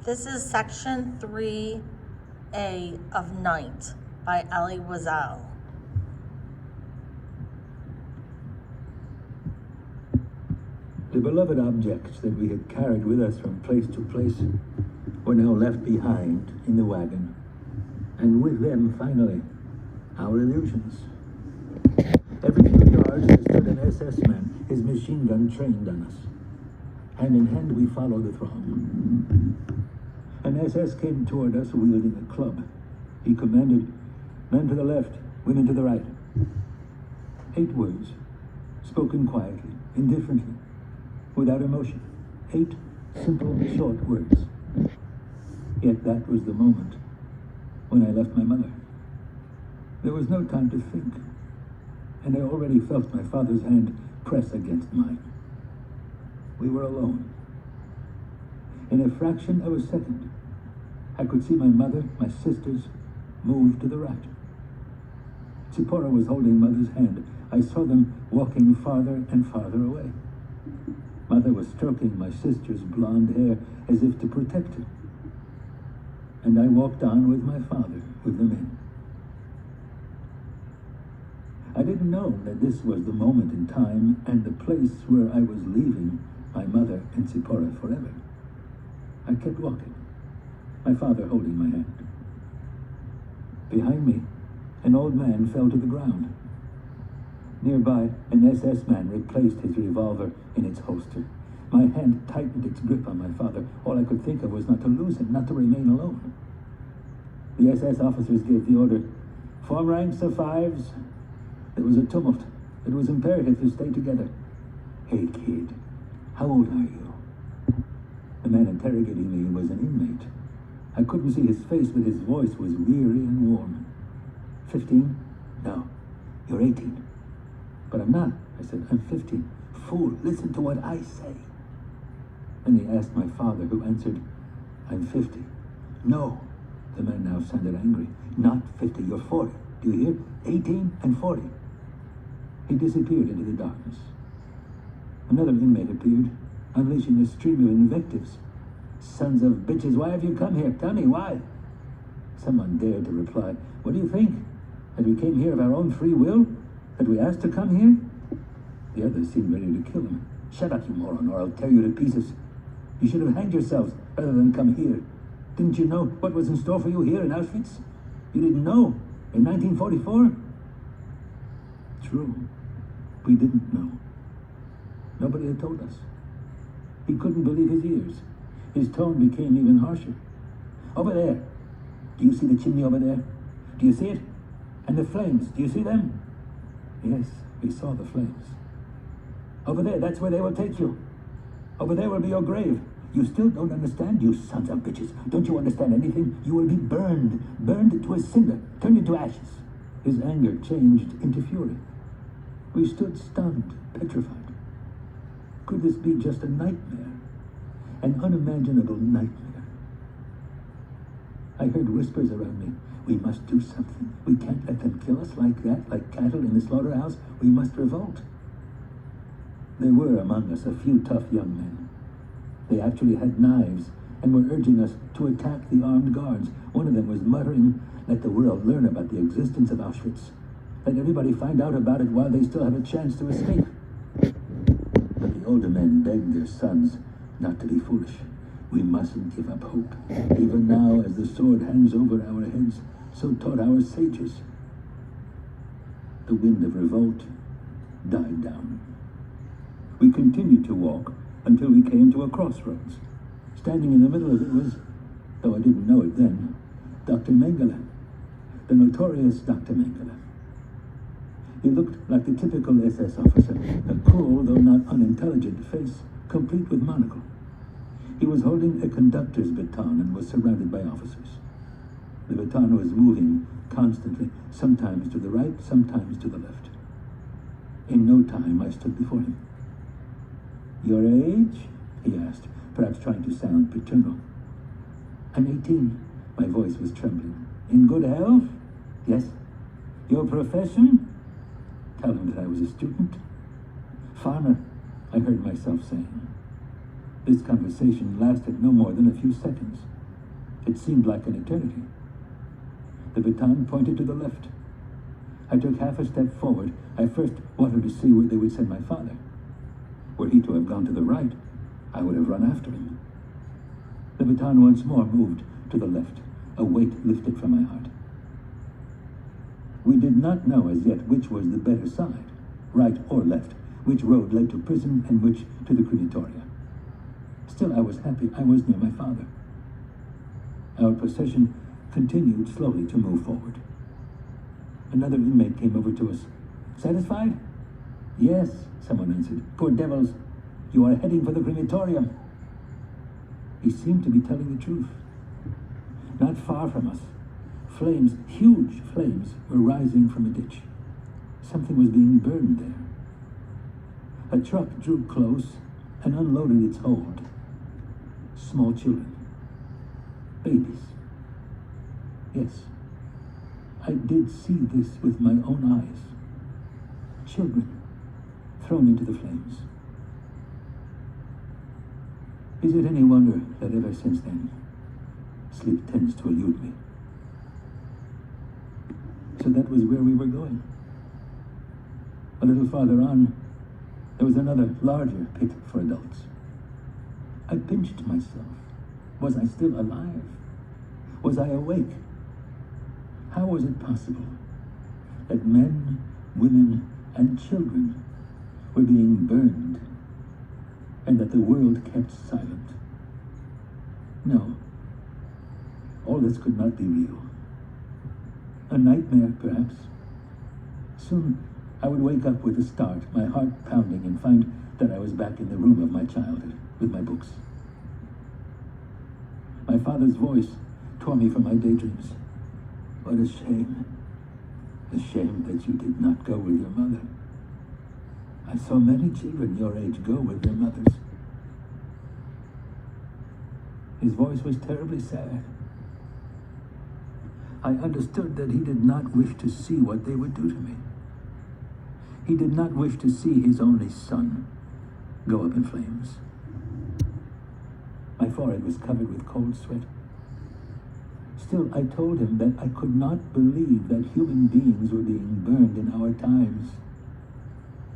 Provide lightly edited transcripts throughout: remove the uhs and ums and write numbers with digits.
This is section 3A of Night by Elie Wiesel. The beloved objects that we had carried with us from place to place were now left behind in the wagon, and with them, finally, our illusions. Every few yards there stood an SS man, his machine gun trained on us. Hand in hand we followed the throng. An SS came toward us wielding a club. He commanded, "Men to the left, women to the right." 8 words, spoken quietly, indifferently, without emotion. 8 simple, short words. Yet that was the moment when I left my mother. There was no time to think, and I already felt my father's hand press against mine. We were alone. In a fraction of a second, I could see my mother, my sisters, move to the right. Tzipora was holding Mother's hand. I saw them walking farther and farther away. Mother was stroking my sister's blonde hair as if to protect her. And I walked on with my father, with the men. I didn't know that this was the moment in time and the place where I was leaving my mother and Tzipora forever. I kept walking, my father holding my hand. Behind me, an old man fell to the ground. Nearby, an SS man replaced his revolver in its holster. My hand tightened its grip on my father. All I could think of was not to lose him, not to remain alone. The SS officers gave the order, "Form ranks of 5s. There was a tumult. It was imperative to stay together. "Hey, kid, how old are you?" The man interrogating me was an inmate. I couldn't see his face, but his voice was weary and warm. 15? No, you're 18. But I'm not, I said. I'm 15. Fool, listen to what I say. Then he asked my father, who answered, I'm 50. No, the man now sounded angry. Not 50, you're 40. Do you hear? 18 and 40. He disappeared into the darkness. Another inmate appeared, unleashing a stream of invectives. Sons of bitches, why have you come here? Tell me, why? Someone dared to reply, what do you think? That we came here of our own free will? That we asked to come here? The others seemed ready to kill him. Shut up, you moron, or I'll tear you to pieces. You should have hanged yourselves rather than come here. Didn't you know what was in store for you here in Auschwitz? You didn't know in 1944? True. We didn't know. Nobody had told us. He couldn't believe his ears. His tone became even harsher. Over there. Do you see the chimney over there? Do you see it? And the flames, do you see them? Yes, we saw the flames. Over there, that's where they will take you. Over there will be your grave. You still don't understand, you sons of bitches. Don't you understand anything? You will be burned to a cinder, turned into ashes. His anger changed into fury. We stood stunned, petrified. Could this be just a nightmare? An unimaginable nightmare. I heard whispers around me. We must do something. We can't let them kill us like that, like cattle in the slaughterhouse. We must revolt. There were among us a few tough young men. They actually had knives and were urging us to attack the armed guards. One of them was muttering, let the world learn about the existence of Auschwitz. Let everybody find out about it while they still have a chance to escape. But the older men begged their sons not to be foolish. We mustn't give up hope. Even now, as the sword hangs over our heads, so taught our sages. The wind of revolt died down. We continued to walk until we came to a crossroads. Standing in the middle of it was, though I didn't know it then, Dr. Mengele, the notorious Dr. Mengele. He looked like the typical SS officer, a cruel though not unintelligent face, complete with monocle. He was holding a conductor's baton and was surrounded by officers. The baton was moving constantly, sometimes to the right, sometimes to the left. In no time, I stood before him. Your age? He asked, perhaps trying to sound paternal. I'm 18. My voice was trembling. In good health? Yes. Your profession? Tell him that I was a student. Farmer, I heard myself saying. This conversation lasted no more than a few seconds. It seemed like an eternity. The baton pointed to the left. I took half a step forward. I first wanted to see where they would send my father. Were he to have gone to the right, I would have run after him. The baton once more moved to the left. A weight lifted from my heart. We did not know as yet which was the better side, right or left, which road led to prison and which to the crematoria. Still, I was happy I was near my father. Our procession continued slowly to move forward. Another inmate came over to us. Satisfied? Yes, someone answered. Poor devils, you are heading for the crematorium. He seemed to be telling the truth. Not far from us, flames, huge flames, were rising from a ditch. Something was being burned there. A truck drew close and unloaded its hold. Small children. Babies. Yes, I did see this with my own eyes. Children thrown into the flames. Is it any wonder that ever since then, sleep tends to elude me? So that was where we were going. A little farther on, there was another, larger pit for adults. I pinched myself. Was I still alive? Was I awake? How was it possible that men, women, and children were being burned, and that the world kept silent? No, all this could not be real. A nightmare, perhaps. Soon I would wake up with a start, my heart pounding, and find that I was back in the room of my childhood with my books. My father's voice tore me from my daydreams. What a shame. A shame that you did not go with your mother. I saw many children your age go with their mothers. His voice was terribly sad. I understood that he did not wish to see what they would do to me. He did not wish to see his only son go up in flames. My forehead was covered with cold sweat. Still, I told him that I could not believe that human beings were being burned in our times.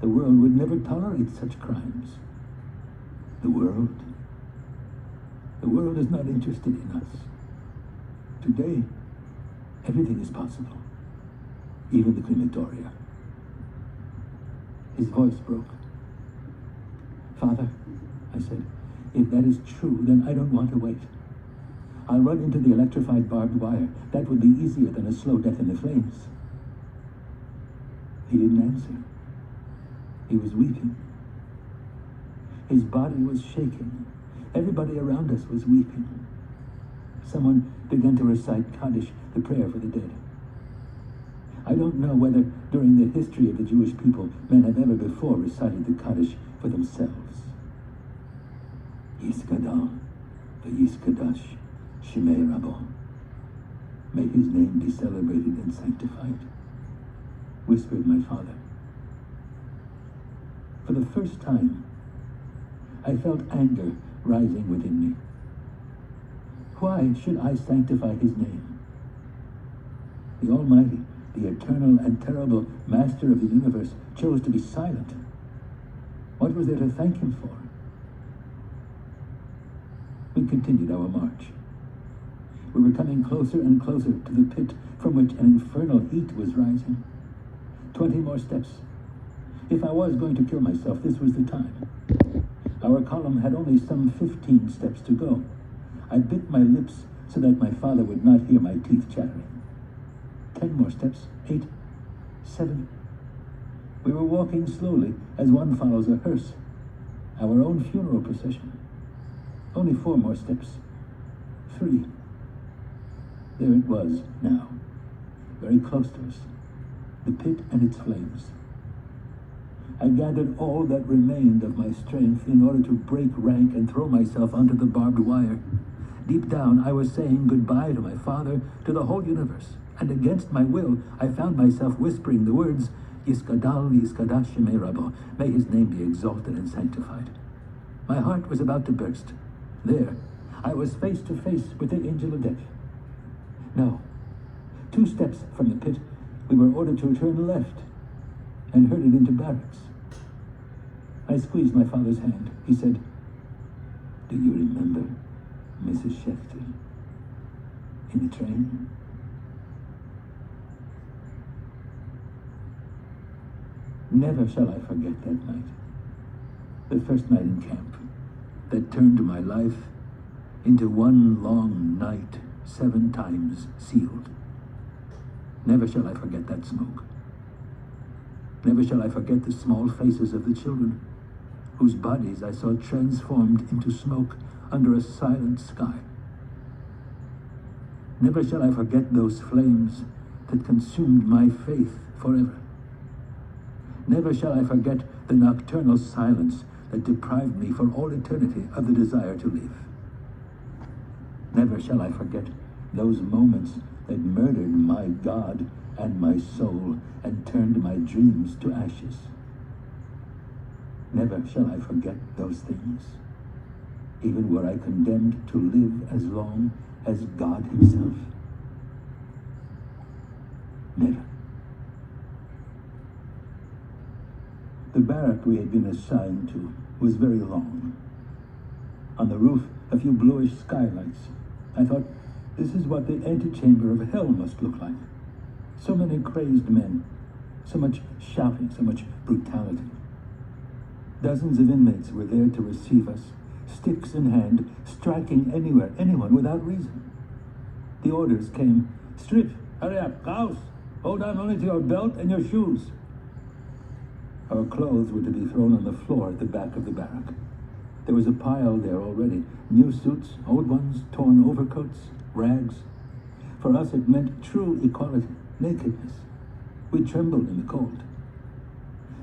The world would never tolerate such crimes. The world is not interested in us. Today, everything is possible, even the crematoria. His voice broke. Father, I said, if that is true, then I don't want to wait. I'll run into the electrified barbed wire. That would be easier than a slow death in the flames. He didn't answer. He was weeping. His body was shaking. Everybody around us was weeping. Someone began to recite Kaddish, the prayer for the dead. I don't know whether during the history of the Jewish people men have ever before recited the Kaddish for themselves. Yiskadal, Yiskadash, Shemei Rabbo. May his name be celebrated and sanctified, whispered my father. For the first time, I felt anger rising within me. Why should I sanctify his name? The Almighty, the eternal and terrible Master of the universe, chose to be silent. What was there to thank him for? We continued our march. We were coming closer and closer to the pit from which an infernal heat was rising. 20 more steps. If I was going to kill myself, this was the time. Our column had only some 15 steps to go. I bit my lips so that my father would not hear my teeth chattering. 10 more steps. 8, 7. We were walking slowly as one follows a hearse. Our own funeral procession. Only 4 more steps. 3. There it was now, very close to us, the pit and its flames. I gathered all that remained of my strength in order to break rank and throw myself onto the barbed wire. Deep down, I was saying goodbye to my father, to the whole universe, and against my will, I found myself whispering the words, Yiskadal Yiskadash Shemei Rabbo, may his name be exalted and sanctified. My heart was about to burst. There, I was face to face with the angel of death. No. 2 steps from the pit, we were ordered to turn left and herded into barracks. I squeezed my father's hand. He said, "Do you remember Mrs. Schechter in the train?" Never shall I forget that night. The first night in camp that turned my life into one long night, 7 times sealed. Never shall I forget that smoke. Never shall I forget the small faces of the children, whose bodies I saw transformed into smoke under a silent sky. Never shall I forget those flames that consumed my faith forever. Never shall I forget the nocturnal silence that deprived me for all eternity of the desire to live. Never shall I forget those moments that murdered my God and my soul and turned my dreams to ashes. Never shall I forget those things, even were I condemned to live as long as God himself. Never. The barrack we had been assigned to was very long. On the roof, a few bluish skylights. I thought, this is what the antechamber of hell must look like. So many crazed men, so much shouting, so much brutality. Dozens of inmates were there to receive us, sticks in hand, striking anywhere, anyone without reason. The orders came, strip, hurry up, Klaus, hold on only to your belt and your shoes. Our clothes were to be thrown on the floor at the back of the barrack. There was a pile there already, new suits, old ones, torn overcoats, rags. For us it meant true equality, nakedness. We trembled in the cold.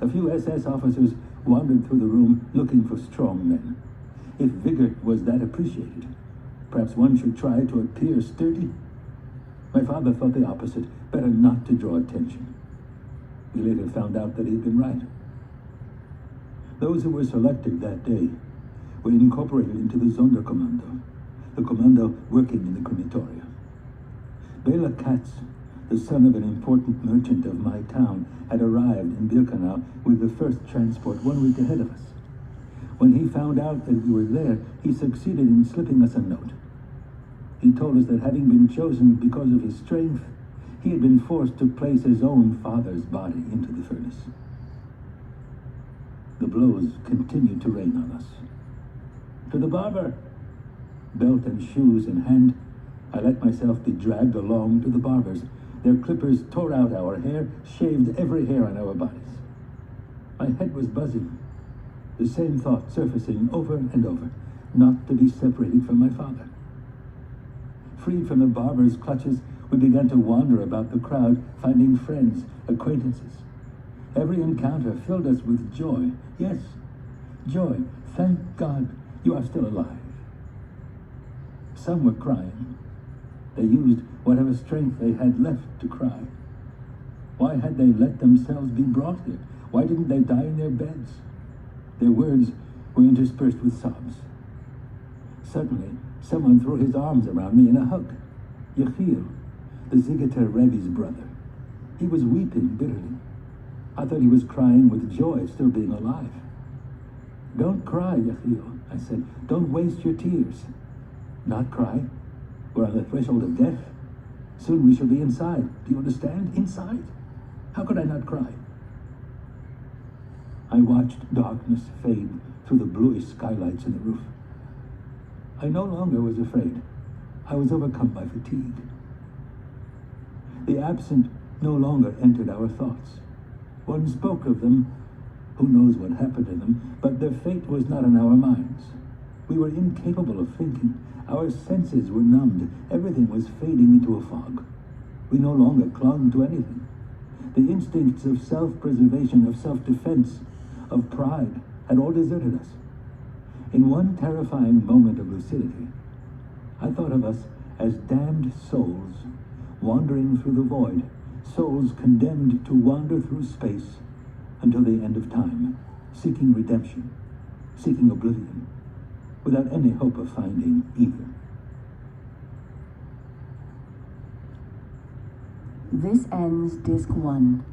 A few SS officers wandered through the room looking for strong men. If vigor was that appreciated, perhaps one should try to appear sturdy. My father thought the opposite, better not to draw attention. We later found out that he had been right. Those who were selected that day were incorporated into the Sonderkommando, the commando working in the crematoria. Bela Katz, the son of an important merchant of my town, had arrived in Birkenau with the first transport 1 week ahead of us. When he found out that we were there, he succeeded in slipping us a note. He told us that having been chosen because of his strength, he had been forced to place his own father's body into the furnace. The blows continued to rain on us. To the barber! Belt and shoes in hand, I let myself be dragged along to the barber's. Their clippers tore out our hair, shaved every hair on our bodies. My head was buzzing, the same thought surfacing over and over, not to be separated from my father. Freed from the barber's clutches, we began to wander about the crowd, finding friends, acquaintances. Every encounter filled us with joy. Yes, joy. Thank God you are still alive. Some were crying. They used whatever strength they had left to cry. Why had they let themselves be brought here? Why didn't they die in their beds? Their words were interspersed with sobs. Suddenly, someone threw his arms around me in a hug. Yechiel, the Zigeter Rebbe's brother. He was weeping bitterly. I thought he was crying with joy, still being alive. Don't cry, Yechiel, I said. Don't waste your tears. Not cry? We're on the threshold of death. Soon we shall be inside. Do you understand? Inside? How could I not cry? I watched darkness fade through the bluish skylights in the roof. I no longer was afraid. I was overcome by fatigue. The absent no longer entered our thoughts. One spoke of them, who knows what happened to them, but their fate was not in our minds. We were incapable of thinking. Our senses were numbed. Everything was fading into a fog. We no longer clung to anything. The instincts of self-preservation, of self-defense, of pride had all deserted us. In one terrifying moment of lucidity, I thought of us as damned souls wandering through the void, souls condemned to wander through space until the end of time, seeking redemption. seeking oblivion, without any hope of finding either. This ends Disc 1.